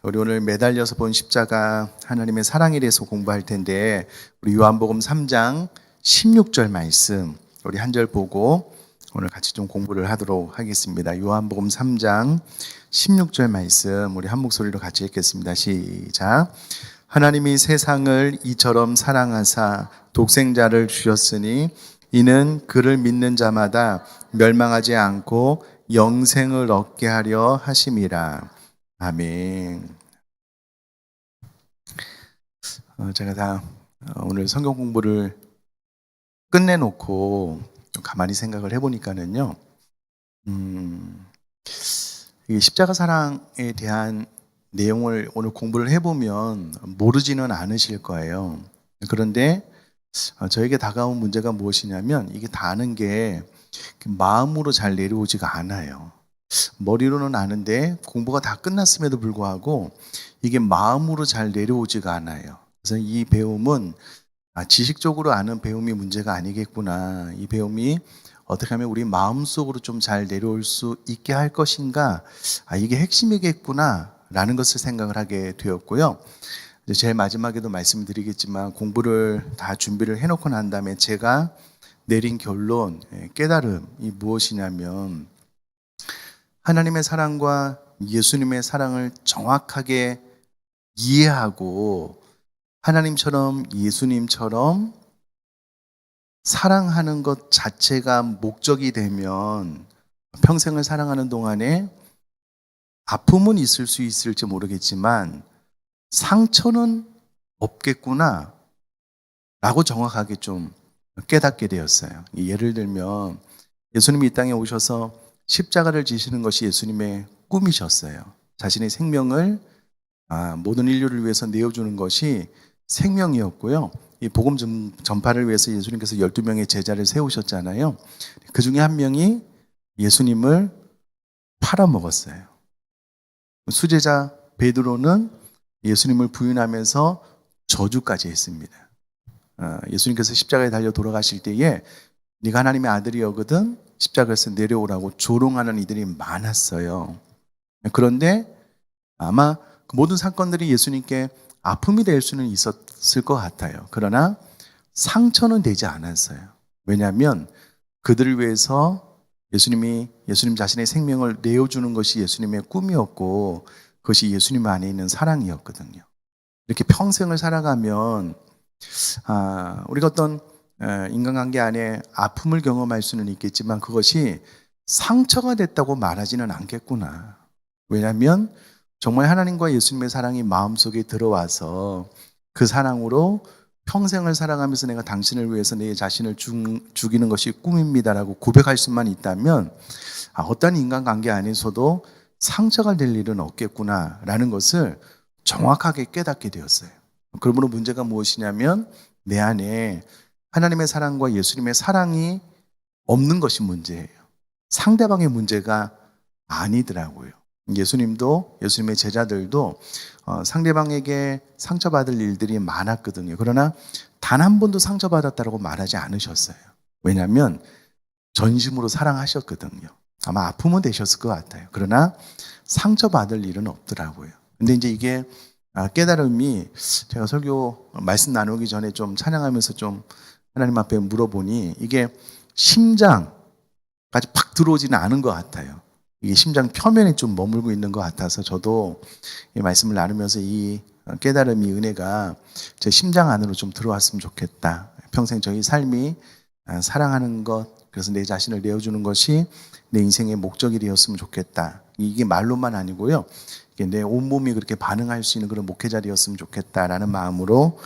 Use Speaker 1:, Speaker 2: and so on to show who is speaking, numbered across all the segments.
Speaker 1: 우리 오늘 매달려서 본 십자가 하나님의 사랑에 대해서 공부할 텐데 우리 요한복음 3장 16절 말씀 우리 한 절 보고 오늘 같이 좀 공부를 하도록 하겠습니다. 요한복음 3장 16절 말씀 우리 한 목소리로 같이 읽겠습니다. 시작. 하나님이 세상을 이처럼 사랑하사 독생자를 주셨으니 이는 그를 믿는 자마다 멸망하지 않고 영생을 얻게 하려 하심이라. 아멘. 제가 다 오늘 성경 공부를 끝내놓고 좀 가만히 생각을 해보니까는요, 이 십자가 사랑에 대한 내용을 오늘 공부를 해보면 모르지는 않으실 거예요. 그런데 저에게 다가온 문제가 무엇이냐면 이게 다 아는 게 마음으로 잘 내려오지가 않아요. 머리로는 아는데 공부가 다 끝났음에도 불구하고 이게 마음으로 잘 내려오지가 않아요. 그래서 이 배움은 지식적으로 아는 배움이 문제가 아니겠구나. 이 배움이 어떻게 하면 우리 마음속으로 좀 잘 내려올 수 있게 할 것인가. 이게 핵심이겠구나 라는 것을 생각을 하게 되었고요. 제일 마지막에도 말씀드리겠지만 공부를 다 준비를 해놓고 난 다음에 제가 내린 결론, 깨달음이 무엇이냐면 하나님의 사랑과 예수님의 사랑을 정확하게 이해하고 하나님처럼 예수님처럼 사랑하는 것 자체가 목적이 되면 평생을 사랑하는 동안에 아픔은 있을 수 있을지 모르겠지만 상처는 없겠구나 라고 정확하게 좀 깨닫게 되었어요. 예를 들면 예수님이 이 땅에 오셔서 십자가를 지시는 것이 예수님의 꿈이셨어요. 자신의 생명을 모든 인류를 위해서 내어주는 것이 생명이었고요. 이 복음 전파를 위해서 예수님께서 12명의 제자를 세우셨잖아요. 그 중에 한 명이 예수님을 팔아먹었어요. 수제자 베드로는 예수님을 부인하면서 저주까지 했습니다. 예수님께서 십자가에 달려 돌아가실 때에 네가 하나님의 아들이거든 십자가에서 내려오라고 조롱하는 이들이 많았어요. 그런데 아마 그 모든 사건들이 예수님께 아픔이 될 수는 있었을 것 같아요. 그러나 상처는 되지 않았어요. 왜냐하면 그들을 위해서 예수님 자신의 생명을 내어주는 것이 예수님의 꿈이었고 그것이 예수님 안에 있는 사랑이었거든요. 이렇게 평생을 살아가면 우리가 어떤 인간관계 안에 아픔을 경험할 수는 있겠지만 그것이 상처가 됐다고 말하지는 않겠구나. 왜냐하면 정말 하나님과 예수님의 사랑이 마음속에 들어와서 그 사랑으로 평생을 살아가면서 내가 당신을 위해서 내 자신을 죽이는 것이 꿈입니다라고 고백할 수만 있다면 어떤 인간관계 안에서도 상처가 될 일은 없겠구나라는 것을 정확하게 깨닫게 되었어요. 그러므로 문제가 무엇이냐면 내 안에 하나님의 사랑과 예수님의 사랑이 없는 것이 문제예요. 상대방의 문제가 아니더라고요. 예수님의 제자들도 상대방에게 상처받을 일들이 많았거든요. 그러나 단 한 번도 상처받았다고 말하지 않으셨어요. 왜냐하면 전심으로 사랑하셨거든요. 아마 아픔은 되셨을 것 같아요. 그러나 상처받을 일은 없더라고요. 근데 이제 이게 깨달음이 제가 설교 말씀 나누기 전에 좀 찬양하면서 좀 하나님 앞에 물어보니 이게 심장까지 팍 들어오지는 않은 것 같아요. 이게 심장 표면에 좀 머물고 있는 것 같아서 저도 이 말씀을 나누면서 이 깨달음이 은혜가 제 심장 안으로 좀 들어왔으면 좋겠다. 평생 저희 삶이 사랑하는 것, 그래서 내 자신을 내어주는 것이 내 인생의 목적이 되었으면 좋겠다. 이게 말로만 아니고요. 이게 내 온몸이 그렇게 반응할 수 있는 그런 목회자 되었으면 좋겠다라는 마음으로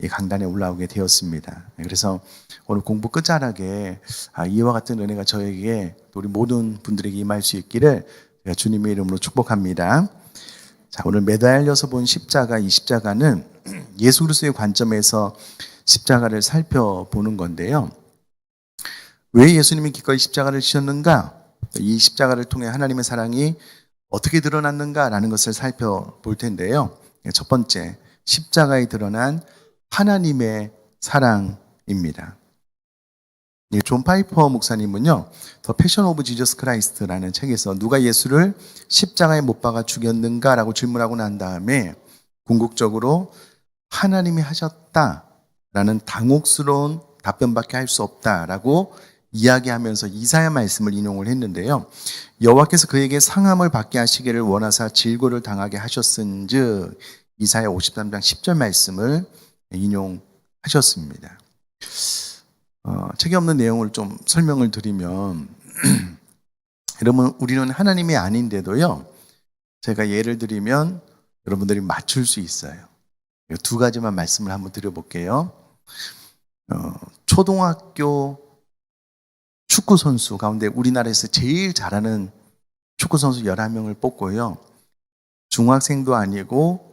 Speaker 1: 이 강단에 올라오게 되었습니다. 그래서 오늘 공부 끝자락에 이와 같은 은혜가 저에게 우리 모든 분들에게 임할 수 있기를 제가 주님의 이름으로 축복합니다. 자, 오늘 매달려서 본 십자가, 이 십자가는 예수 그리스도의 관점에서 십자가를 살펴보는 건데요. 왜 예수님이 기꺼이 십자가를 지셨는가? 이 십자가를 통해 하나님의 사랑이 어떻게 드러났는가라는 것을 살펴볼 텐데요. 첫 번째, 십자가에 드러난 하나님의 사랑입니다. 존 파이퍼 목사님은요, 더 패션 오브 지저스 크라이스트라는 책에서 누가 예수를 십자가에 못 박아 죽였는가라고 질문하고 난 다음에 궁극적으로 하나님이 하셨다라는 당혹스러운 답변밖에 할 수 없다라고 이야기하면서 이사야 말씀을 인용을 했는데요. 여호와께서 그에게 상함을 받게 하시기를 원하사 질고를 당하게 하셨은즉 이사야 53장 10절 말씀을 인용하셨습니다. 책에 없는 내용을 좀 설명을 드리면 여러분, 우리는 하나님이 아닌데도요, 제가 예를 들면 여러분들이 맞출 수 있어요. 두 가지만 말씀을 한번 드려볼게요. 초등학교 축구 선수 가운데 우리나라에서 제일 잘하는 축구 선수 11명을 뽑고요. 중학생도 아니고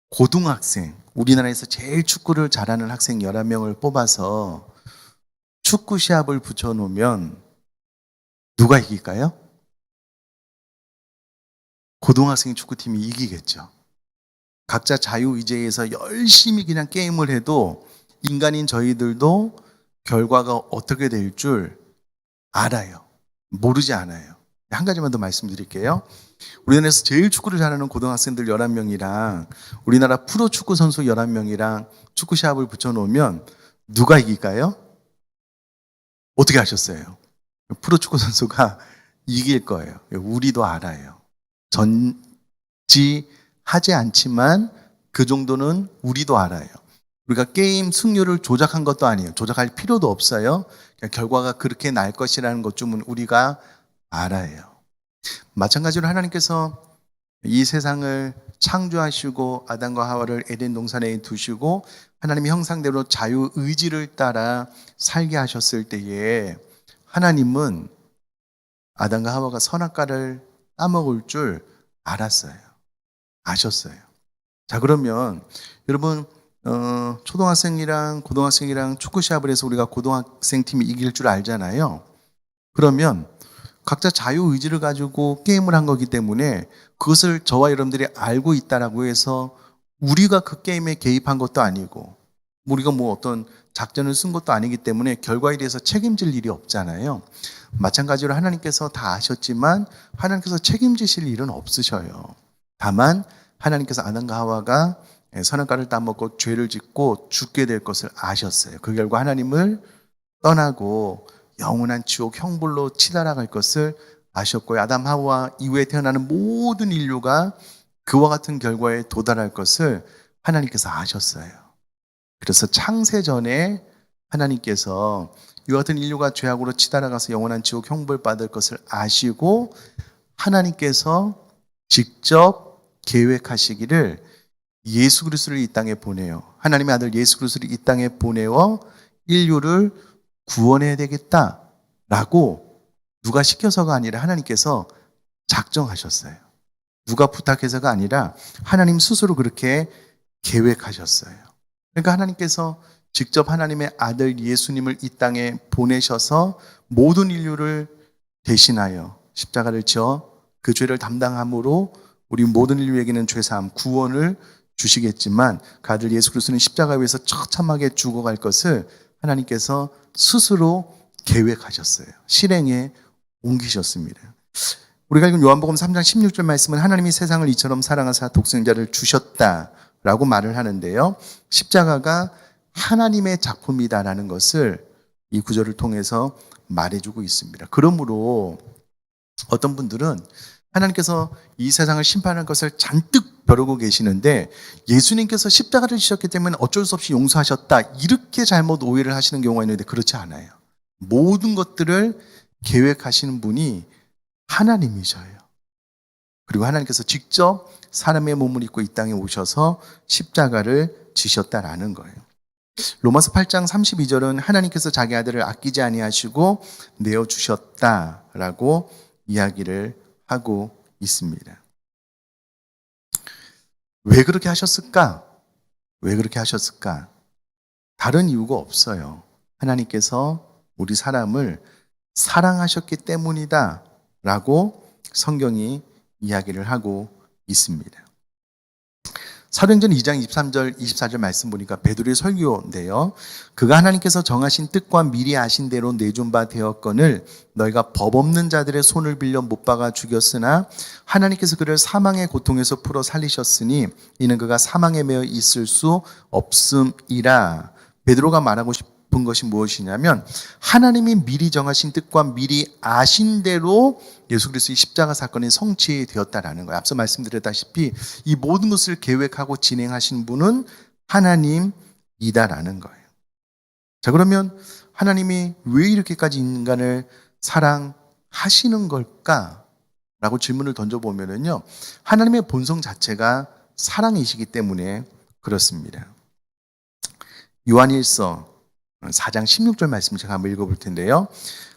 Speaker 1: 고등학생, 우리나라에서 제일 축구를 잘하는 학생 11명을 뽑아서 축구 시합을 붙여놓으면 누가 이길까요? 고등학생 축구팀이 이기겠죠. 각자 자유의지에서 열심히 그냥 게임을 해도 인간인 저희들도 결과가 어떻게 될 줄 알아요. 모르지 않아요. 한 가지만 더 말씀드릴게요. 우리나라에서 제일 축구를 잘하는 고등학생들 11명이랑 우리나라 프로 축구 선수 11명이랑 축구 시합을 붙여놓으면 누가 이길까요? 어떻게 하셨어요? 프로 축구 선수가 이길 거예요. 우리도 알아요. 전지하지 않지만 그 정도는 우리도 알아요. 우리가 게임 승률을 조작한 것도 아니에요. 조작할 필요도 없어요. 그냥 결과가 그렇게 날 것이라는 것쯤은 우리가 알아요. 마찬가지로 하나님께서 이 세상을 창조하시고 아담과 하와를 에덴 동산에 두시고 하나님의 형상대로 자유의지를 따라 살게 하셨을 때에 하나님은 아담과 하와가 선악과를 따먹을 줄 알았어요. 아셨어요. 자, 그러면 여러분, 초등학생이랑 고등학생이랑 축구 시합을 해서 우리가 고등학생 팀이 이길 줄 알잖아요. 그러면 각자 자유의지를 가지고 게임을 한 거기 때문에 그것을 저와 여러분들이 알고 있다라고 해서 우리가 그 게임에 개입한 것도 아니고 우리가 뭐 어떤 작전을 쓴 것도 아니기 때문에 결과에 대해서 책임질 일이 없잖아요. 마찬가지로 하나님께서 다 아셨지만 하나님께서 책임지실 일은 없으셔요. 다만 하나님께서 아담과 하와가 선악과를 따먹고 죄를 짓고 죽게 될 것을 아셨어요. 그 결과 하나님을 떠나고 영원한 지옥 형벌로 치달아갈 것을 아셨고요. 아담 하와 이후에 태어나는 모든 인류가 그와 같은 결과에 도달할 것을 하나님께서 아셨어요. 그래서 창세 전에 하나님께서 이와 같은 인류가 죄악으로 치달아가서 영원한 지옥 형벌 받을 것을 아시고 하나님께서 직접 계획하시기를 예수 그리스도를 이 땅에 보내요. 하나님의 아들 예수 그리스도를 이 땅에 보내어 인류를 구원해야 되겠다라고 누가 시켜서가 아니라 하나님께서 작정하셨어요. 누가 부탁해서가 아니라 하나님 스스로 그렇게 계획하셨어요. 그러니까 하나님께서 직접 하나님의 아들 예수님을 이 땅에 보내셔서 모든 인류를 대신하여 십자가를 지어 그 죄를 담당함으로 우리 모든 인류에게는 죄사함, 구원을 주시겠지만 그 아들 예수 그리스도는 십자가 위에서 처참하게 죽어갈 것을 하나님께서 스스로 계획하셨어요. 실행에 옮기셨습니다. 우리가 읽은 요한복음 3장 16절 말씀은 하나님이 세상을 이처럼 사랑하사 독생자를 주셨다라고 말을 하는데요. 십자가가 하나님의 작품이다라는 것을 이 구절을 통해서 말해주고 있습니다. 그러므로 어떤 분들은 하나님께서 이 세상을 심판할 것을 잔뜩 벼르고 계시는데 예수님께서 십자가를 지셨기 때문에 어쩔 수 없이 용서하셨다, 이렇게 잘못 오해를 하시는 경우가 있는데 그렇지 않아요. 모든 것들을 계획하시는 분이 하나님이셔요. 그리고 하나님께서 직접 사람의 몸을 입고 이 땅에 오셔서 십자가를 지셨다라는 거예요. 로마서 8장 32절은 하나님께서 자기 아들을 아끼지 아니하시고 내어주셨다라고 이야기를 하고 있습니다. 왜 그렇게 하셨을까? 왜 그렇게 하셨을까? 다른 이유가 없어요. 하나님께서 우리 사람을 사랑하셨기 때문이다 라고 성경이 이야기를 하고 있습니다. 사도행전 2장 23절 24절 말씀 보니까 베드로의 설교인데요. 그가 하나님께서 정하신 뜻과 미리 아신 대로 내준 바 되었거늘 너희가 법 없는 자들의 손을 빌려 못 박아 죽였으나 하나님께서 그를 사망의 고통에서 풀어 살리셨으니 이는 그가 사망에 매여 있을 수 없음이라. 베드로가 말하고 싶은 것이 무엇이냐면 하나님이 미리 정하신 뜻과 미리 아신 대로 예수 그리스도의 십자가 사건이 성취되었다라는 거예요. 앞서 말씀드렸다시피 이 모든 것을 계획하고 진행하신 분은 하나님이다라는 거예요. 자, 그러면 하나님이 왜 이렇게까지 인간을 사랑하시는 걸까라고 질문을 던져보면요, 하나님의 본성 자체가 사랑이시기 때문에 그렇습니다. 요한일서 4장 16절 말씀 제가 한번 읽어볼 텐데요.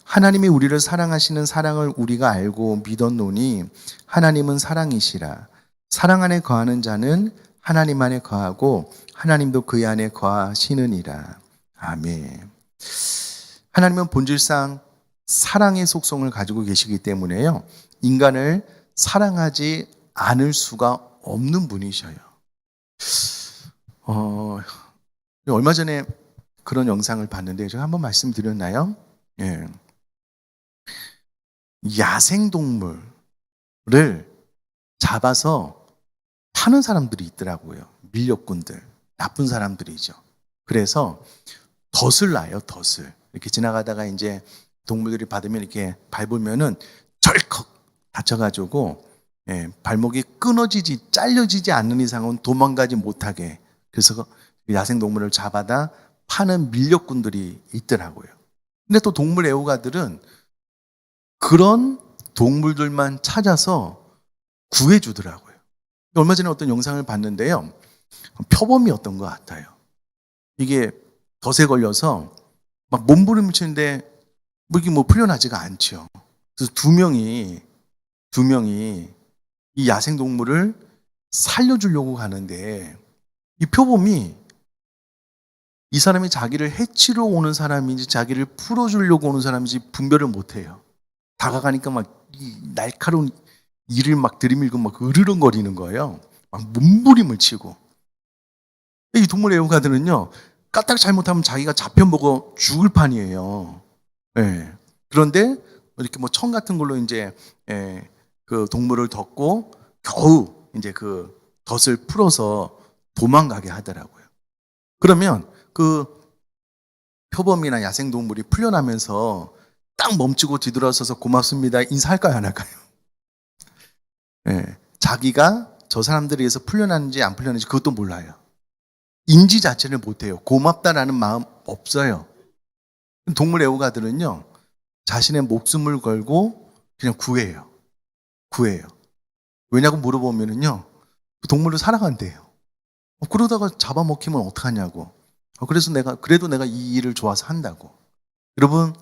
Speaker 1: 하나님이 우리를 사랑하시는 사랑을 우리가 알고 믿었노니 하나님은 사랑이시라. 사랑 안에 거하는 자는 하나님 안에 거하고 하나님도 그의 안에 거하시느니라. 아멘. 하나님은 본질상 사랑의 속성을 가지고 계시기 때문에요, 인간을 사랑하지 않을 수가 없는 분이셔요. 얼마 전에 그런 영상을 봤는데 제가 한번 말씀드렸나요? 예. 야생동물을 잡아서 파는 사람들이 있더라고요. 밀렵꾼들, 나쁜 사람들이죠. 그래서 덫을 놔요, 덫을. 이렇게 지나가다가 이제 동물들이 받으면 이렇게 밟으면은 절컥 다쳐가지고, 예, 발목이 끊어지지, 잘려지지 않는 이상은 도망가지 못하게. 그래서 야생동물을 잡아다 파는 밀렵꾼들이 있더라고요. 근데 또 동물 애호가들은 그런 동물들만 찾아서 구해주더라고요. 얼마 전에 어떤 영상을 봤는데요, 표범이었던 것 같아요. 이게 덫에 걸려서 막 몸부림을 치는데 이게 풀려나지가 않죠. 그래서 두 명이 이 야생동물을 살려주려고 가는데 이 표범이 이 사람이 자기를 해치러 오는 사람인지 자기를 풀어주려고 오는 사람인지 분별을 못해요. 다가가니까 막 이 날카로운 이를 막 들이밀고 막 으르렁거리는 거예요. 막 몸부림을 치고. 이 동물 애호가들은요, 까딱 잘못하면 자기가 잡혀먹어 죽을 판이에요. 예. 그런데 이렇게 청 같은 걸로 이제, 예, 그 동물을 덮고 겨우 이제 그 덫을 풀어서 도망가게 하더라고요. 그러면 그 표범이나 야생동물이 풀려나면서 딱 멈추고 뒤돌아서서 고맙습니다 인사할까요, 안 할까요? 예, 자기가 저 사람들에 의해서 풀려났는지 안 풀려났는지 그것도 몰라요. 인지 자체를 못해요. 고맙다라는 마음 없어요. 동물 애호가들은요, 자신의 목숨을 걸고 그냥 구해요. 왜냐고 물어보면은요, 그 동물을 사랑한대요. 그러다가 잡아먹히면 어떡하냐고. 그래도 내가 이 일을 좋아서 한다고. 여러분,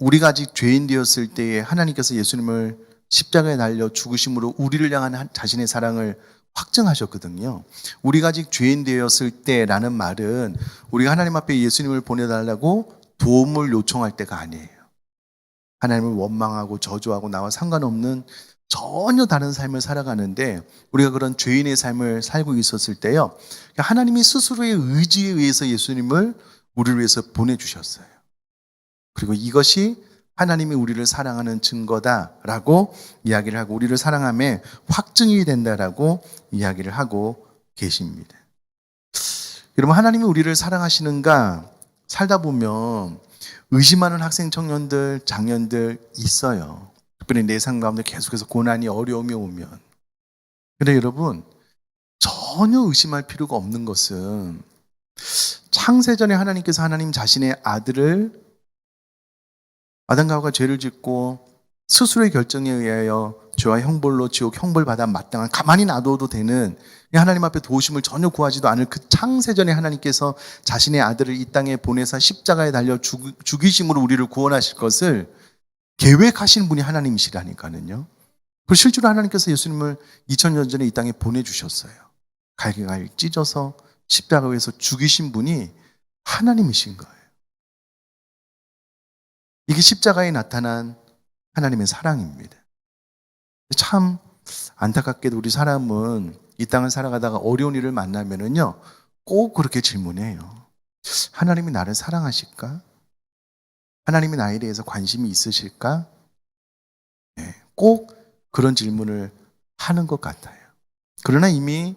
Speaker 1: 우리가 아직 죄인 되었을 때에 하나님께서 예수님을 십자가에 달려 죽으심으로 우리를 향한 자신의 사랑을 확증하셨거든요. 우리가 아직 죄인 되었을 때라는 말은 우리가 하나님 앞에 예수님을 보내달라고 도움을 요청할 때가 아니에요. 하나님을 원망하고 저주하고 나와 상관없는 전혀 다른 삶을 살아가는데 우리가 그런 죄인의 삶을 살고 있었을 때요, 하나님이 스스로의 의지에 의해서 예수님을 우리를 위해서 보내주셨어요. 그리고 이것이 하나님이 우리를 사랑하는 증거다라고 이야기를 하고 우리를 사랑함에 확증이 된다라고 이야기를 하고 계십니다. 여러분, 하나님이 우리를 사랑하시는가 살다 보면 의심하는 학생, 청년들, 장년들 있어요. 특별히 내 삶 가운데 계속해서 고난이 어려움이 오면. 근데 여러분, 전혀 의심할 필요가 없는 것은 창세전에 하나님께서 하나님 자신의 아들을 아담과 하와가 죄를 짓고 스스로의 결정에 의하여 죄와 형벌로 지옥 형벌 받아 마땅한, 가만히 놔둬도 되는, 하나님 앞에 도우심을 전혀 구하지도 않을 그 창세전에 하나님께서 자신의 아들을 이 땅에 보내사 십자가에 달려 죽이심으로 우리를 구원하실 것을 계획하신 분이 하나님이시라니까는요. 그 실제로 하나님께서 예수님을 2000년 전에 이 땅에 보내주셨어요. 갈기갈 찢어서 십자가에서 죽이신 분이 하나님이신 거예요. 이게 십자가에 나타난 하나님의 사랑입니다. 참 안타깝게도 우리 사람은 이 땅을 살아가다가 어려운 일을 만나면은요, 꼭 그렇게 질문해요. 하나님이 나를 사랑하실까? 하나님이 나에 대해서 관심이 있으실까? 네, 꼭 그런 질문을 하는 것 같아요. 그러나 이미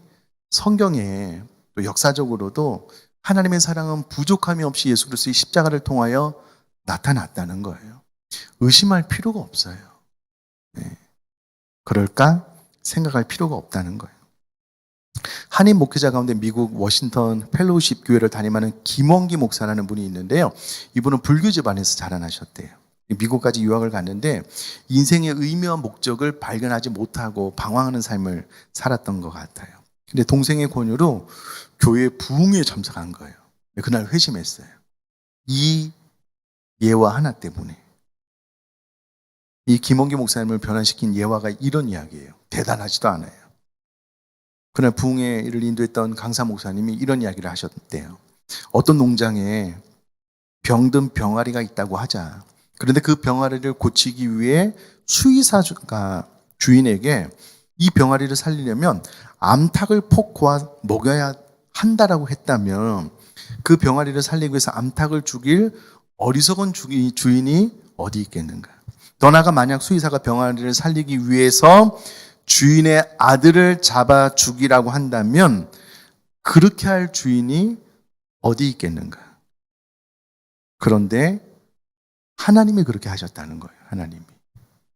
Speaker 1: 성경에 또 역사적으로도 하나님의 사랑은 부족함이 없이 예수 그리스도의 십자가를 통하여 나타났다는 거예요. 의심할 필요가 없어요. 네, 그럴까? 생각할 필요가 없다는 거예요. 한인 목회자 가운데 미국 워싱턴 펠로우십 교회를 담임하는 김원기 목사라는 분이 있는데요. 이분은 불교 집안에서 자라나셨대요. 미국까지 유학을 갔는데 인생의 의미와 목적을 발견하지 못하고 방황하는 삶을 살았던 것 같아요. 근데 동생의 권유로 교회 부흥회에 참석한 거예요. 그날 회심했어요. 이 예화 하나 때문에. 이 김원기 목사님을 변화시킨 예화가 이런 이야기예요. 대단하지도 않아요. 그날 부흥회를 인도했던 강사 목사님이 이런 이야기를 하셨대요. 어떤 농장에 병든 병아리가 있다고 하자. 그런데 그 병아리를 고치기 위해 수의사가 주인에게 이 병아리를 살리려면 암탉을 포코와 먹여야 한다라고 했다면 그 병아리를 살리기 위해서 암탉을 죽일 어리석은 주인이 어디 있겠는가. 더 나아가 만약 수의사가 병아리를 살리기 위해서 주인의 아들을 잡아 죽이라고 한다면 그렇게 할 주인이 어디 있겠는가. 그런데 하나님이 그렇게 하셨다는 거예요.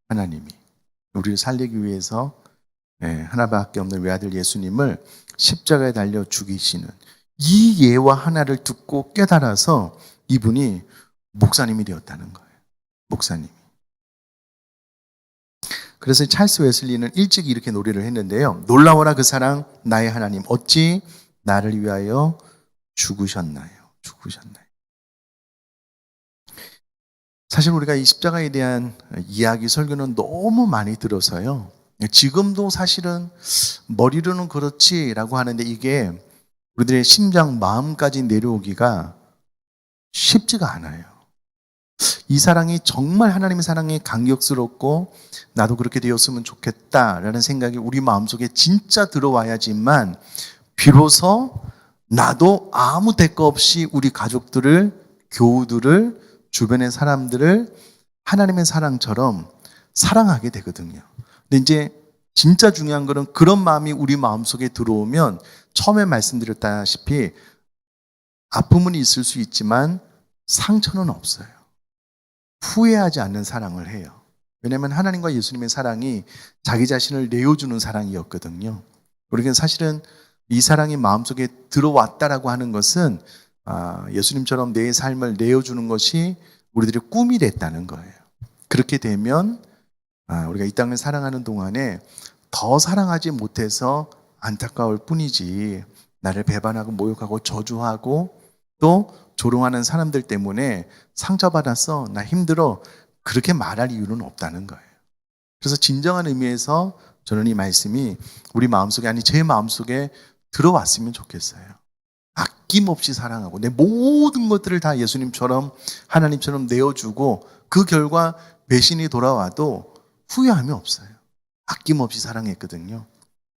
Speaker 1: 하나님이 우리를 살리기 위해서 하나밖에 없는 외아들 예수님을 십자가에 달려 죽이시는 이 예화 하나를 듣고 깨달아서 이분이 목사님이 되었다는 거예요. 목사님. 그래서 찰스 웨슬리는 일찍 이렇게 노래를 했는데요. 놀라워라 그 사랑 나의 하나님 어찌 나를 위하여 죽으셨나요? 사실 우리가 이 십자가에 대한 이야기 설교는 너무 많이 들어서요. 지금도 사실은 머리로는 그렇지라고 하는데 이게 우리들의 심장 마음까지 내려오기가 쉽지가 않아요. 이 사랑이 정말 하나님의 사랑이 감격스럽고 나도 그렇게 되었으면 좋겠다라는 생각이 우리 마음속에 진짜 들어와야지만 비로소 나도 아무 대가 없이 우리 가족들을, 교우들을, 주변의 사람들을 하나님의 사랑처럼 사랑하게 되거든요. 근데 이제 진짜 중요한 거는 그런 마음이 우리 마음속에 들어오면 처음에 말씀드렸다시피 아픔은 있을 수 있지만 상처는 없어요. 후회하지 않는 사랑을 해요. 왜냐하면 하나님과 예수님의 사랑이 자기 자신을 내어주는 사랑이었거든요. 우리가 사실은 이 사랑이 마음속에 들어왔다라고 하는 것은 예수님처럼 내 삶을 내어주는 것이 우리들의 꿈이 됐다는 거예요. 그렇게 되면 우리가 이 땅을 사랑하는 동안에 더 사랑하지 못해서 안타까울 뿐이지 나를 배반하고 모욕하고 저주하고 또 조롱하는 사람들 때문에 상처받았어, 나 힘들어 그렇게 말할 이유는 없다는 거예요. 그래서 진정한 의미에서 저는 이 말씀이 우리 마음속에 아니 제 마음속에 들어왔으면 좋겠어요. 아낌없이 사랑하고 내 모든 것들을 다 예수님처럼 하나님처럼 내어주고 그 결과 배신이 돌아와도 후회함이 없어요. 아낌없이 사랑했거든요.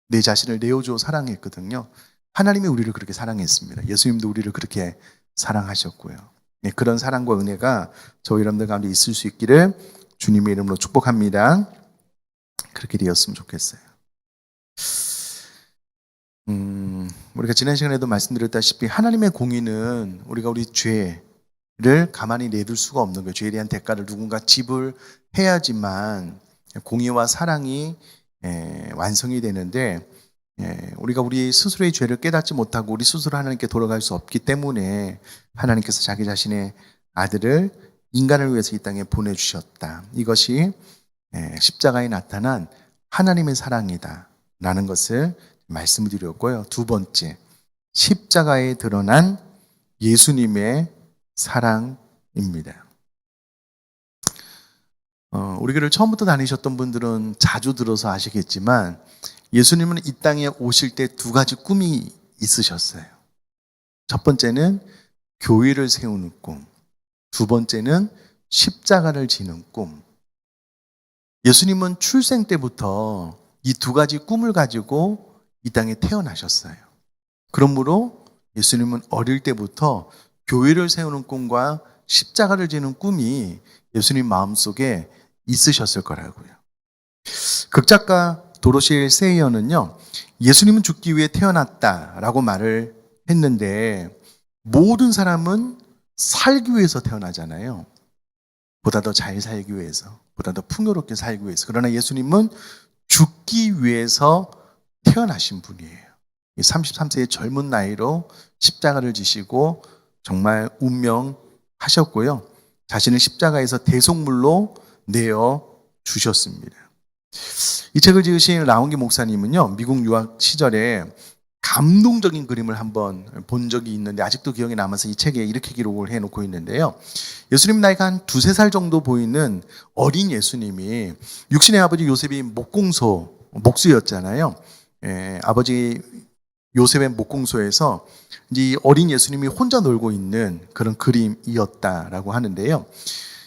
Speaker 1: 내 자신을 내어주어 사랑했거든요. 하나님이 우리를 그렇게 사랑했습니다. 예수님도 우리를 그렇게 사랑하셨고요. 그런 사랑과 은혜가 저희 여러분들 가운데 있을 수 있기를 주님의 이름으로 축복합니다. 그렇게 되었으면 좋겠어요. 우리가 지난 시간에도 말씀드렸다시피 하나님의 공의는 우리가 우리 죄를 가만히 내둘 수가 없는 거예요. 죄에 대한 대가를 누군가 지불해야지만 공의와 사랑이 완성이 되는데 우리가 우리 스스로의 죄를 깨닫지 못하고 우리 스스로 하나님께 돌아갈 수 없기 때문에 하나님께서 자기 자신의 아들을 인간을 위해서 이 땅에 보내주셨다. 이것이 십자가에 나타난 하나님의 사랑이다 라는 것을 말씀을 드렸고요. 두 번째, 십자가에 드러난 예수님의 사랑입니다. 우리 교회를 처음부터 다니셨던 분들은 자주 들어서 아시겠지만 예수님은 이 땅에 오실 때 두 가지 꿈이 있으셨어요. 첫 번째는 교회를 세우는 꿈, 두 번째는 십자가를 지는 꿈. 예수님은 출생 때부터 이 두 가지 꿈을 가지고 이 땅에 태어나셨어요. 그러므로 예수님은 어릴 때부터 교회를 세우는 꿈과 십자가를 지는 꿈이 예수님 마음속에 있으셨을 거라고요. 극작가 도로시 세이어는요, 예수님은 죽기 위해 태어났다라고 말을 했는데 모든 사람은 살기 위해서 태어나잖아요. 보다 더 잘 살기 위해서, 보다 더 풍요롭게 살기 위해서. 그러나 예수님은 죽기 위해서 태어나신 분이에요. 33세의 젊은 나이로 십자가를 지시고 정말 운명하셨고요. 자신을 십자가에서 대속물로 내어 주셨습니다. 이 책을 지으신 라운기 목사님은요, 미국 유학 시절에 감동적인 그림을 한번 본 적이 있는데 아직도 기억에 남아서 이 책에 이렇게 기록을 해놓고 있는데요. 예수님 나이가 한 2-3살 정도 보이는 어린 예수님이 육신의 아버지 요셉이 목수였잖아요. 아버지 요셉의 목공소에서 이제 어린 예수님이 혼자 놀고 있는 그런 그림이었다라고 하는데요.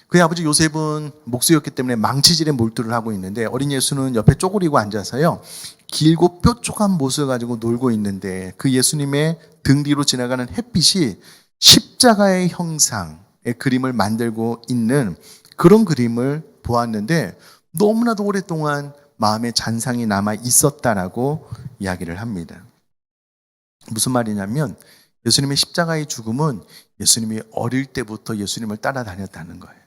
Speaker 1: 그의 아버지 요셉은 목수였기 때문에 망치질에 몰두를 하고 있는데 어린 예수는 옆에 쪼그리고 앉아서요. 길고 뾰족한 못을 가지고 놀고 있는데 그 예수님의 등 뒤로 지나가는 햇빛이 십자가의 형상의 그림을 만들고 있는 그런 그림을 보았는데 너무나도 오랫동안 마음에 잔상이 남아 있었다라고 이야기를 합니다. 무슨 말이냐면 예수님의 십자가의 죽음은 예수님이 어릴 때부터 예수님을 따라다녔다는 거예요.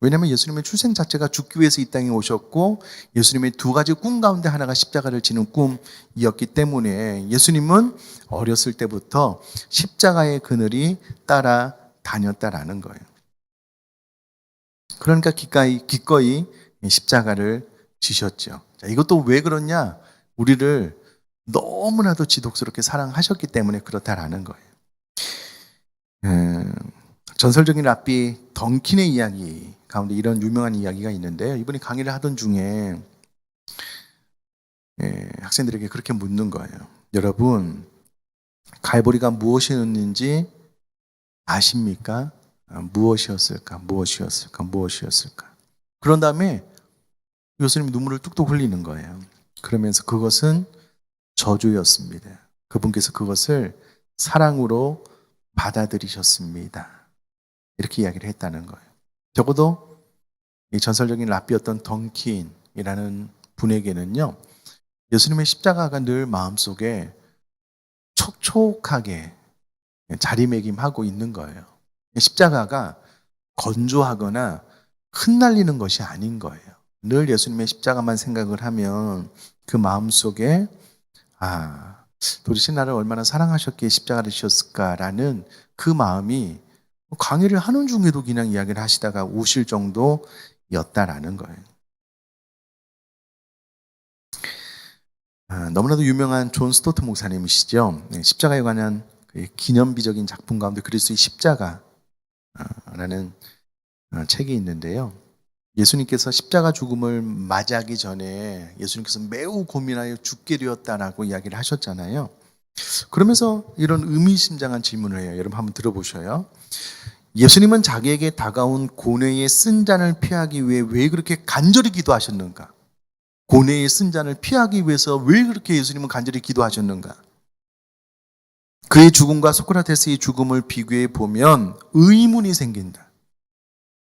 Speaker 1: 왜냐하면 예수님의 출생 자체가 죽기 위해서 이 땅에 오셨고 예수님의 두 가지 꿈 가운데 하나가 십자가를 지는 꿈이었기 때문에 예수님은 어렸을 때부터 십자가의 그늘이 따라다녔다라는 거예요. 그러니까 기꺼이 십자가를 지셨죠. 자, 이것도 왜 그러냐? 우리를 너무나도 지독스럽게 사랑하셨기 때문에 그렇다라는 거예요. 전설적인 랍비 던킨의 이야기 가운데 이런 유명한 이야기가 있는데요. 이분이 강의를 하던 중에 학생들에게 그렇게 묻는 거예요. 여러분, 갈보리가 무엇이었는지 아십니까? 무엇이었을까? 그런 다음에 교수님이 눈물을 뚝뚝 흘리는 거예요. 그러면서 그것은 저주였습니다. 그분께서 그것을 사랑으로 받아들이셨습니다. 이렇게 이야기를 했다는 거예요. 적어도 이 전설적인 랍비였던 던킨이라는 분에게는요, 예수님의 십자가가 늘 마음속에 촉촉하게 자리매김하고 있는 거예요. 십자가가 건조하거나 흩날리는 것이 아닌 거예요. 늘 예수님의 십자가만 생각을 하면 그 마음속에 도대체 나를 얼마나 사랑하셨기에 십자가를 지셨을까라는 그 마음이 강의를 하는 중에도 그냥 이야기를 하시다가 우실 정도였다라는 거예요. 너무나도 유명한 존 스토트 목사님이시죠. 십자가에 관한 기념비적인 작품 가운데 그리스도의 십자가라는 책이 있는데요. 예수님께서 십자가 죽음을 맞이하기 전에 예수님께서 매우 고민하여 죽게 되었다라고 이야기를 하셨잖아요. 그러면서 이런 의미심장한 질문을 해요. 여러분 한번 들어보셔요. 예수님은 자기에게 다가온 고뇌의 쓴 잔을 피하기 위해 왜 그렇게 간절히 기도하셨는가? 고뇌의 쓴 잔을 피하기 위해서 왜 그렇게 예수님은 간절히 기도하셨는가? 그의 죽음과 소크라테스의 죽음을 비교해 보면 의문이 생긴다.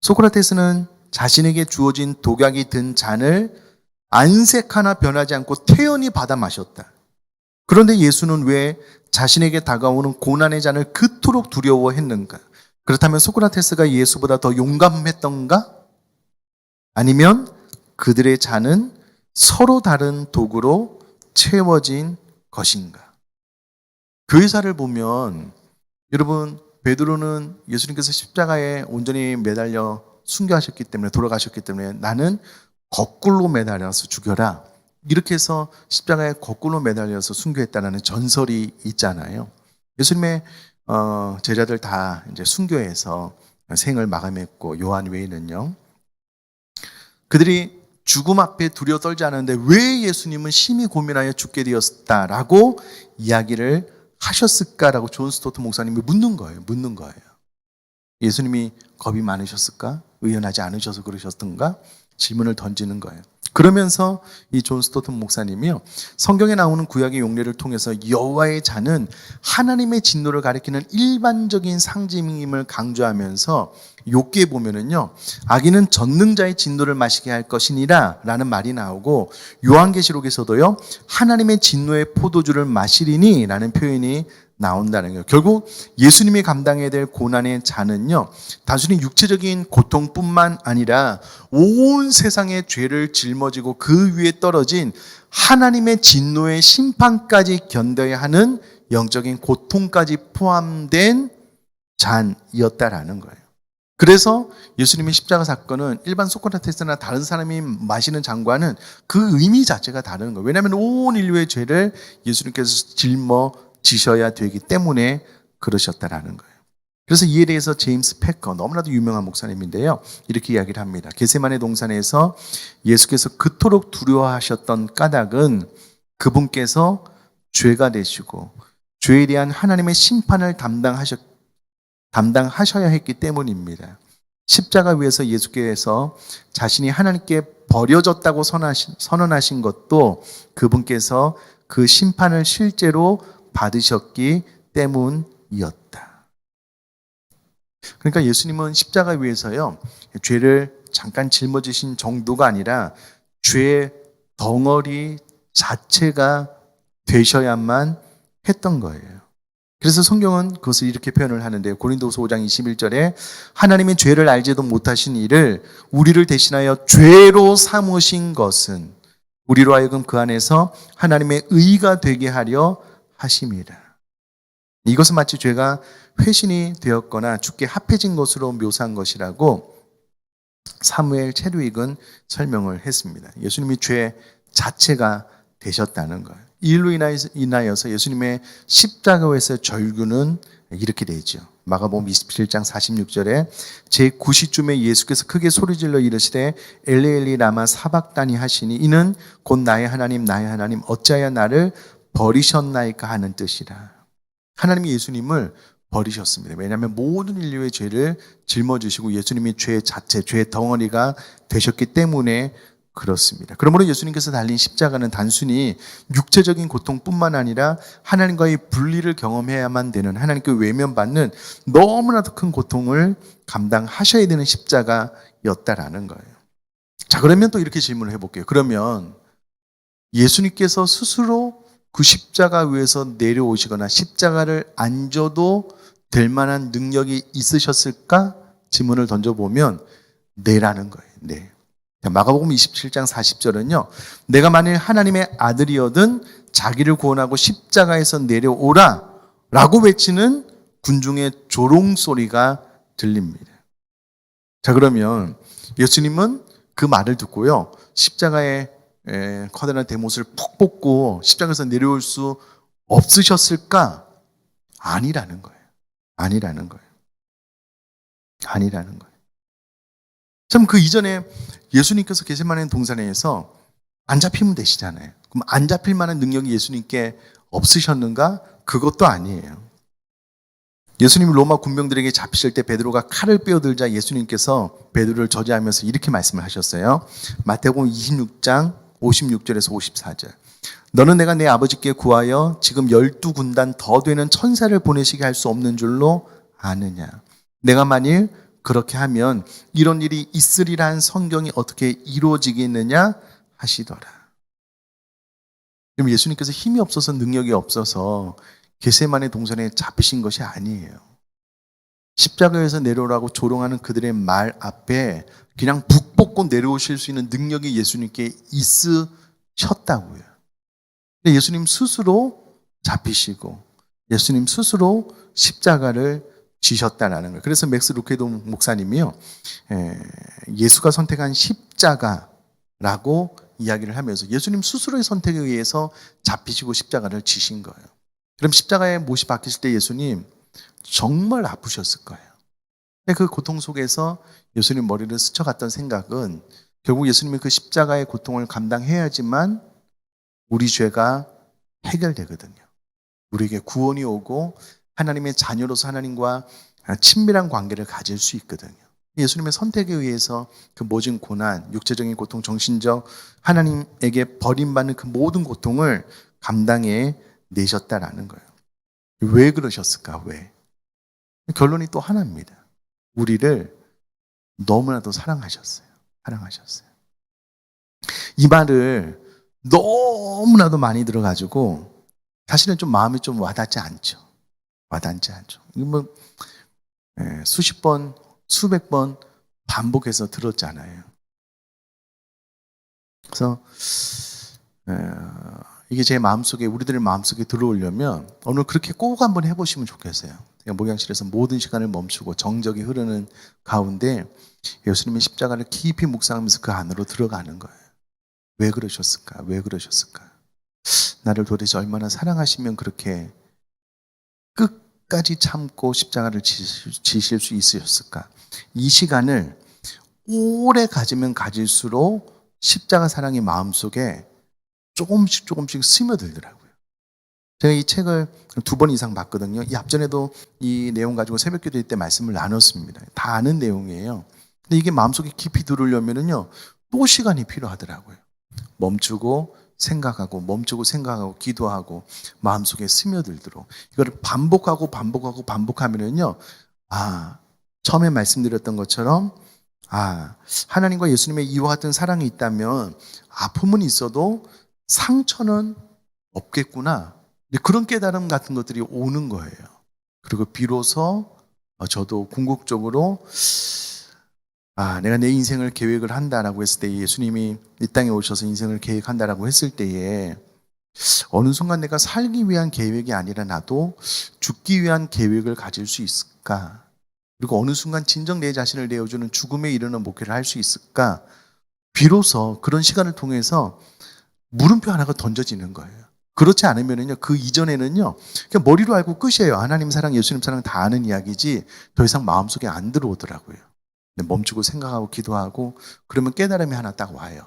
Speaker 1: 소크라테스는 자신에게 주어진 독약이 든 잔을 안색 하나 변하지 않고 태연히 받아 마셨다. 그런데 예수는 왜 자신에게 다가오는 고난의 잔을 그토록 두려워했는가? 그렇다면 소크라테스가 예수보다 더 용감했던가? 아니면 그들의 잔은 서로 다른 도구로 채워진 것인가? 교회사를 보면 여러분, 베드로는 예수님께서 십자가에 온전히 매달려 순교하셨기 때문에, 돌아가셨기 때문에 나는 거꾸로 매달려서 죽여라, 이렇게 해서 십자가에 거꾸로 매달려서 순교했다는 전설이 있잖아요. 예수님의 제자들 다 이제 순교해서 생을 마감했고, 요한 외에는요, 그들이 죽음 앞에 두려워 떨지 않았는데 왜 예수님은 심히 고민하여 죽게 되었다라고 이야기를 하셨을까라고 존 스토트 목사님이 묻는 거예요. 예수님이 겁이 많으셨을까? 의연하지 않으셔서 그러셨던가? 질문을 던지는 거예요. 그러면서 이 존 스토튼 목사님이요, 성경에 나오는 구약의 용례를 통해서 여호와의 잔은 하나님의 진노를 가리키는 일반적인 상징임을 강조하면서 욥기에 보면은요, 악인은 전능자의 진노를 마시게 할 것이니라 라는 말이 나오고, 요한계시록에서도요, 하나님의 진노의 포도주를 마시리니 라는 표현이 나온다는 거예요. 결국 예수님이 감당해야 될 고난의 잔은요, 단순히 육체적인 고통뿐만 아니라 온 세상의 죄를 짊어지고 그 위에 떨어진 하나님의 진노의 심판까지 견뎌야 하는 영적인 고통까지 포함된 잔이었다라는 거예요. 그래서 예수님의 십자가 사건은 일반 소크라테스나 다른 사람이 마시는 잔과는 그 의미 자체가 다른 거예요. 왜냐하면 온 인류의 죄를 예수님께서 짊어지셔야 되기 때문에 그러셨다라는 거예요. 그래서 이에 대해서 제임스 패커, 너무나도 유명한 목사님인데요, 이렇게 이야기를 합니다. 겟세마네 동산에서 예수께서 그토록 두려워하셨던 까닭은 그분께서 죄가 되시고 죄에 대한 하나님의 심판을 담당하셔야 했기 때문입니다. 십자가 위에서 예수께서 자신이 하나님께 버려졌다고 선언하신 것도 그분께서 그 심판을 실제로 받으셨기 때문이었다. 그러니까 예수님은 십자가 위에서요, 죄를 잠깐 짊어지신 정도가 아니라 죄의 덩어리 자체가 되셔야만 했던 거예요. 그래서 성경은 그것을 이렇게 표현을 하는데요. 고린도서 5장 21절에 하나님의 죄를 알지도 못하신 이를 우리를 대신하여 죄로 삼으신 것은 우리로 하여금 그 안에서 하나님의 의가 되게 하려 하심이라. 이것은 마치 죄가 회신이 되었거나 죽게 합해진 것으로 묘사한 것이라고 사무엘 체류익은 설명을 했습니다. 예수님이 죄 자체가 되셨다는 거예요. 이 일로 인하여서 예수님의 십자가에서의 절규는 이렇게 되죠. 마가복음 27장 46절에 제9시쯤에 예수께서 크게 소리질러 이르시되 엘리 엘리 라마 사박다니 하시니 이는 곧 나의 하나님 어찌하여 나를 버리셨나이까 하는 뜻이라. 하나님이 예수님을 버리셨습니다. 왜냐하면 모든 인류의 죄를 짊어지시고 예수님이 죄 자체, 죄의 덩어리가 되셨기 때문에 그렇습니다. 그러므로 예수님께서 달린 십자가는 단순히 육체적인 고통뿐만 아니라 하나님과의 분리를 경험해야만 되는, 하나님께 외면받는 너무나도 큰 고통을 감당하셔야 되는 십자가였다라는 거예요. 자, 그러면 또 이렇게 질문을 해볼게요. 그러면 예수님께서 스스로 그 십자가 위에서 내려오시거나 십자가를 안 져도 될 만한 능력이 있으셨을까? 질문을 던져보면 네라는 거예요. 네. 마가복음 27장 40절은요. 내가 만일 하나님의 아들이어든 자기를 구원하고 십자가에서 내려오라 라고 외치는 군중의 조롱소리가 들립니다. 자, 그러면 예수님은 그 말을 듣고요, 십자가에 커다란 대못을 푹 뽑고 십자가에서 내려올 수 없으셨을까? 아니라는 거예요. 아니라는 거예요. 아니라는 거예요. 참, 그 이전에 예수님께서 겟세마네 동산에서 안 잡히면 되시잖아요. 그럼 안 잡힐 만한 능력이 예수님께 없으셨는가? 그것도 아니에요. 예수님이 로마 군병들에게 잡히실 때 베드로가 칼을 빼어들자 예수님께서 베드로를 저지하면서 이렇게 말씀을 하셨어요. 마태복음 26장 56절에서 54절. 너는 내가 내 아버지께 구하여 지금 12군단 더 되는 천사를 보내시게 할 수 없는 줄로 아느냐. 내가 만일 그렇게 하면 이런 일이 있으리란 성경이 어떻게 이루어지겠느냐 하시더라. 그럼 예수님께서 힘이 없어서 능력이 없어서 겟세마네 동산에 잡히신 것이 아니에요. 십자가에서 내려오라고 조롱하는 그들의 말 앞에 그냥 북 뽑고 내려오실 수 있는 능력이 예수님께 있으셨다고요. 예수님 스스로 잡히시고 예수님 스스로 십자가를 지셨다라는 거예요. 그래서 맥스 루케도 목사님이요, 예수가 선택한 십자가라고 이야기를 하면서 예수님 스스로의 선택에 의해서 잡히시고 십자가를 지신 거예요. 그럼 십자가에 못이 박히실 때 예수님 정말 아프셨을 거예요. 근데 그 고통 속에서 예수님 머리를 스쳐갔던 생각은 결국 예수님이 그 십자가의 고통을 감당해야지만 우리 죄가 해결되거든요. 우리에게 구원이 오고 하나님의 자녀로서 하나님과 친밀한 관계를 가질 수 있거든요. 예수님의 선택에 의해서 그 모진 고난, 육체적인 고통, 정신적, 하나님에게 버림받는 그 모든 고통을 감당해 내셨다라는 거예요. 왜 그러셨을까? 왜? 결론이 또 하나입니다. 우리를 너무나도 사랑하셨어요. 사랑하셨어요. 이 말을 너무나도 많이 들어가지고 사실은 좀 마음이 좀 와닿지 않죠. 와닿지 않죠. 이거 뭐 수십 번, 수백 번 반복해서 들었잖아요. 그래서 이게 제 마음속에, 우리들의 마음속에 들어오려면 오늘 그렇게 꼭 한번 해보시면 좋겠어요. 목양실에서 모든 시간을 멈추고 정적이 흐르는 가운데 예수님의 십자가를 깊이 묵상하면서 그 안으로 들어가는 거예요. 왜 그러셨을까? 왜 그러셨을까? 나를 도대체 얼마나 사랑하시면 그렇게 끝까지 참고 십자가를 지실 수 있으셨을까? 이 시간을 오래 가지면 가질수록 십자가 사랑이 마음속에 조금씩 스며들더라고요. 제가 이 책을 2번 이상 봤거든요. 이 앞전에도 이 내용 가지고 새벽기도 때 말씀을 나눴습니다. 다 아는 내용이에요. 근데 이게 마음속에 깊이 들어오려면은요, 또 시간이 필요하더라고요. 멈추고 생각하고 기도하고 마음속에 스며들도록 이거를 반복하면은요, 처음에 말씀드렸던 것처럼 하나님과 예수님의 이와 같은 사랑이 있다면 아픔은 있어도 상처는 없겠구나. 그런 깨달음 같은 것들이 오는 거예요. 그리고 비로소 저도 궁극적으로 내가 내 인생을 계획을 한다라고 했을 때, 예수님이 이 땅에 오셔서 인생을 계획한다라고 했을 때에 어느 순간 내가 살기 위한 계획이 아니라 나도 죽기 위한 계획을 가질 수 있을까? 그리고 어느 순간 진정 내 자신을 내어주는 죽음에 이르는 목회를 할 수 있을까? 비로소 그런 시간을 통해서 물음표 하나가 던져지는 거예요. 그렇지 않으면은요, 그 이전에는요, 그냥 머리로 알고 끝이에요. 하나님 사랑, 예수님 사랑 다 아는 이야기지 더 이상 마음속에 안 들어오더라고요. 멈추고 생각하고 기도하고 그러면 깨달음이 하나 딱 와요.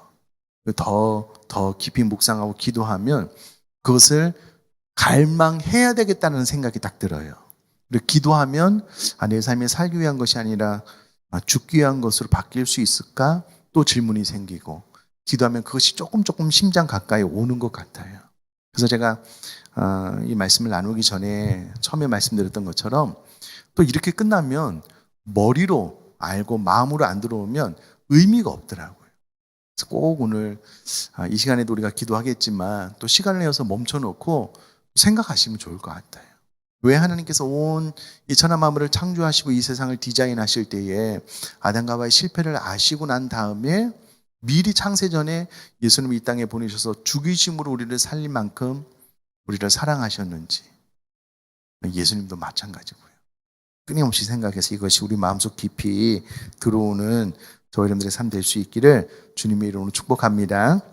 Speaker 1: 더 깊이 묵상하고 기도하면 그것을 갈망해야 되겠다는 생각이 딱 들어요. 그리고 기도하면 내 삶에 살기 위한 것이 아니라 죽기 위한 것으로 바뀔 수 있을까? 또 질문이 생기고, 기도하면 그것이 조금 심장 가까이 오는 것 같아요. 그래서 제가 이 말씀을 나누기 전에 처음에 말씀드렸던 것처럼 또 이렇게 끝나면 머리로 알고 마음으로 안 들어오면 의미가 없더라고요. 그래서 꼭 오늘 이 시간에도 우리가 기도하겠지만 또 시간을 내어서 멈춰놓고 생각하시면 좋을 것 같아요. 왜 하나님께서 온 이 천하 만물을 창조하시고 이 세상을 디자인하실 때에 아담과 하와의 실패를 아시고 난 다음에 미리 창세 전에 예수님을 이 땅에 보내셔서 죽이심으로 우리를 살릴 만큼 우리를 사랑하셨는지, 예수님도 마찬가지고요. 끊임없이 생각해서 이것이 우리 마음속 깊이 들어오는 저희 여러분들의 삶 될 수 있기를 주님의 이름으로 축복합니다.